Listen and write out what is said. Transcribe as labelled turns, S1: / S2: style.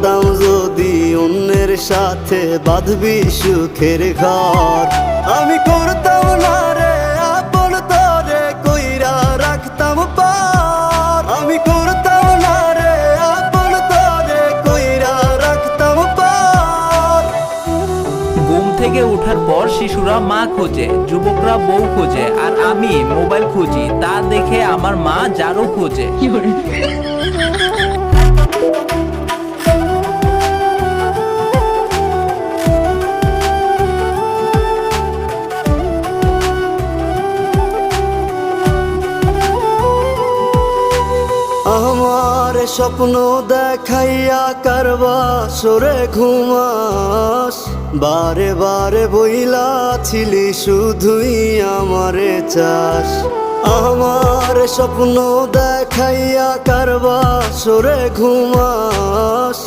S1: জানতাম যদি অন্যের সাথে বাঁধবি সুখের ঘর, আমি করতাম না রে আপন তোরে কইরা রাখতাম পার, আমি করতাম না রে আপন তোরে কইরা রাখতাম পার।
S2: ঘুম থেকে ওঠার পর শিশুরা মা খোঁজে, যুবকরা বউ খোঁজে, আর আমি মোবাইল খুঁজি। তা দেখে আমার মা ঝাড়ু খোঁজে।
S1: আমার স্বপ্ন দেখাইয়া কারবা সরে ঘুমাস, বারে বারে বইলা ছিলি শুধুই আমারে চাস। আমার স্বপ্ন দেখাইয়া কারবা সরে ঘুমাস,